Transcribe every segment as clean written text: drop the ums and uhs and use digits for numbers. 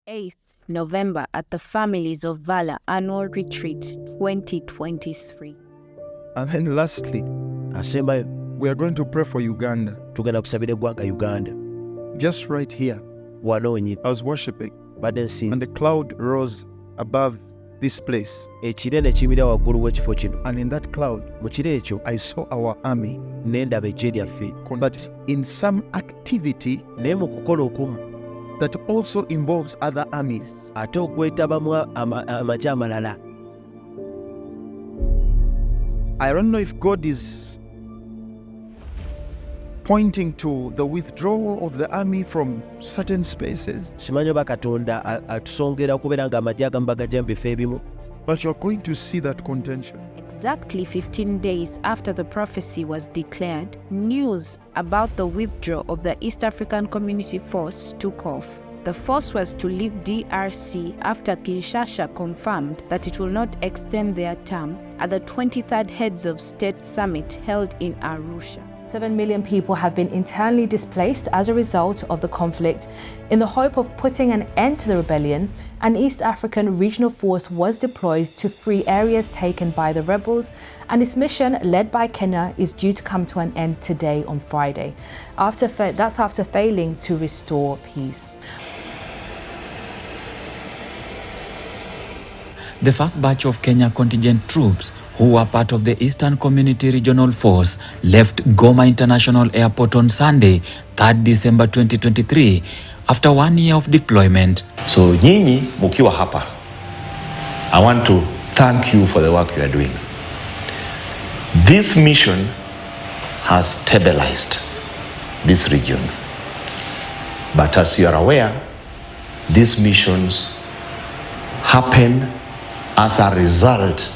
8th November at the Families of Valor Annual Retreat 2023. And then lastly, we are going to pray for Uganda. Just right here, I was worshiping, and the cloud rose above this place. And in that cloud, I saw our army. But in some activity that also involves other armies. I don't know if God is pointing to the withdrawal of the army from certain spaces. But you're going to see that contention. Exactly 15 days after the prophecy was declared, news about the withdrawal of the East African Community Force took off. The force was to leave DRC after Kinshasa confirmed that it will not extend their term at the 23rd Heads of State Summit held in Arusha. 7 million people have been internally displaced as a result of the conflict. In the hope of putting an end to the rebellion, an East African regional force was deployed to free areas taken by the rebels, and its mission, led by Kenya, is due to come to an end today on Friday. That's after failing to restore peace. The first batch of Kenya contingent troops who were part of the Eastern Community Regional Force left Goma International Airport on Sunday, 3rd December 2023, after 1 year of deployment. So nyinyi mukiwa hapa, I want to thank you for the work you are doing. This mission has stabilized this region. But as you are aware, these missions happen as a result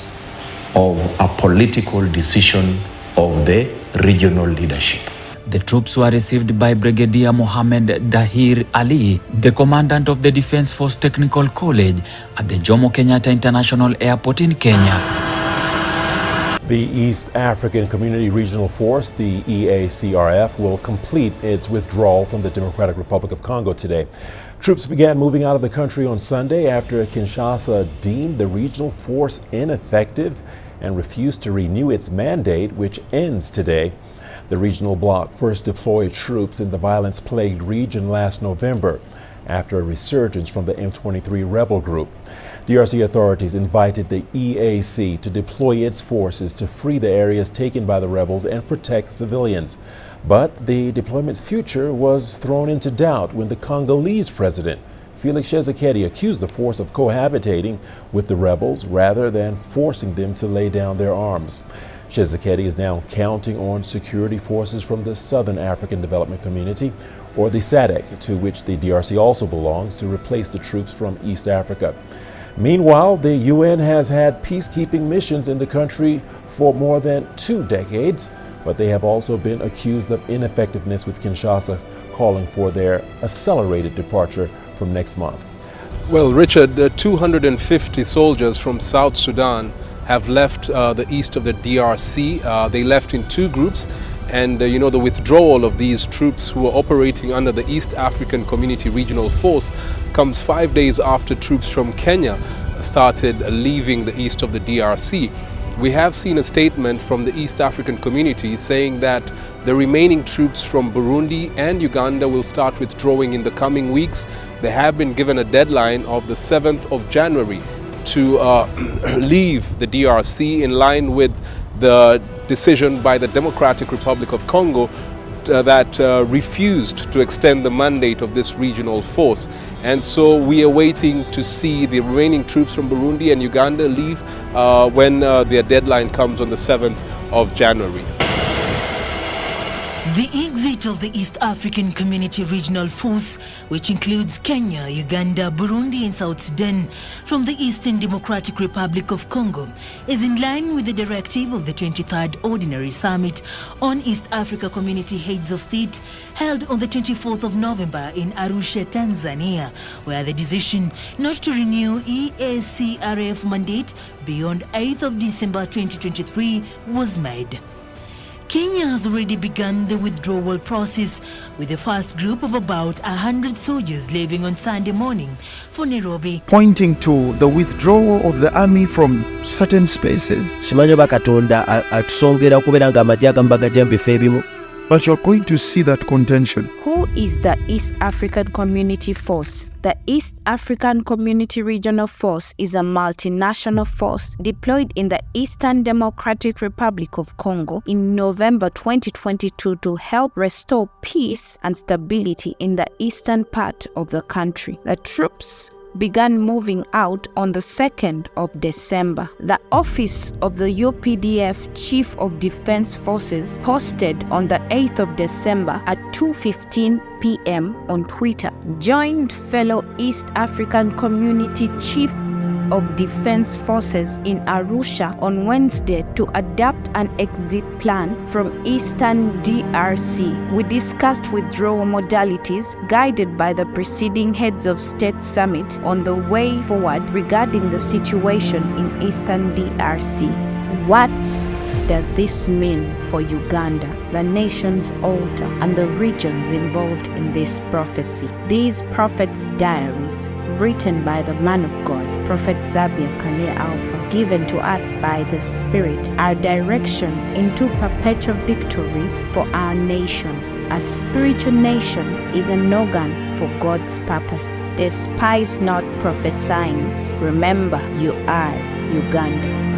of a political decision of the regional leadership. The troops were received by Brigadier Mohammed Dahir Ali, the commandant of the Defense Force Technical College at the Jomo Kenyatta International Airport in Kenya. The East African Community Regional Force, the EACRF, will complete its withdrawal from the Democratic Republic of Congo today. Troops began moving out of the country on Sunday after Kinshasa deemed the regional force ineffective and refused to renew its mandate, which ends today. The regional bloc first deployed troops in the violence-plagued region last November after a resurgence from the M23 rebel group. DRC authorities invited the EAC to deploy its forces to free the areas taken by the rebels and protect civilians. But the deployment's future was thrown into doubt when the Congolese president, Felix Tshisekedi, accused the force of cohabitating with the rebels rather than forcing them to lay down their arms. Tshisekedi is now counting on security forces from the Southern African Development Community, or the SADC, to which the DRC also belongs, to replace the troops from East Africa. Meanwhile, the UN has had peacekeeping missions in the country for more than 2 decades, but they have also been accused of ineffectiveness, with Kinshasa calling for their accelerated departure from next month. Well, Richard, 250 soldiers from South Sudan have left the east of the DRC. They left in 2 groups. And the withdrawal of these troops who are operating under the East African Community Regional Force comes 5 days after troops from Kenya started leaving the east of the DRC. We have seen a statement from the East African community saying that the remaining troops from Burundi and Uganda will start withdrawing in the coming weeks. They have been given a deadline of the 7th of January to leave the DRC, in line with the decision by the Democratic Republic of Congo that refused to extend the mandate of this regional force. And so we are waiting to see the remaining troops from Burundi and Uganda leave when their deadline comes on the 7th of January. The exit of the East African Community Regional Force, which includes Kenya, Uganda, Burundi and South Sudan, from the Eastern Democratic Republic of Congo, is in line with the directive of the 23rd Ordinary Summit on East Africa Community Heads of State held on the 24th of November in Arusha, Tanzania, where the decision not to renew EACRF mandate beyond 8th of December 2023 was made. Kenya has already begun the withdrawal process, with the first group of about 100 soldiers leaving on Sunday morning for Nairobi. Pointing to the withdrawal of the army from certain spaces. But you're going to see that contention. Who is the East African Community Force? The East African Community Regional Force is a multinational force deployed in the Eastern Democratic Republic of Congo in November 2022 to help restore peace and stability in the eastern part of the country. The troops began moving out on the 2nd of December. The office of the UPDF Chief of Defense Forces posted on the 8th of December at 2:15 p.m. on Twitter, joined fellow East African Community Chiefs of Defense Forces in Arusha on Wednesday to adopt an exit plan from Eastern DRC. We discussed withdrawal modalities guided by the preceding heads of state summit on the way forward regarding the situation in Eastern DRC. What does this mean for Uganda, the nation's altar, and the regions involved in this prophecy? These prophets' diaries, written by the man of God, Prophet Zabia Kane Alpha, given to us by the Spirit, are direction into perpetual victories for our nation. A spiritual nation is an organ for God's purpose. Despise not prophesying. Remember, you are Uganda.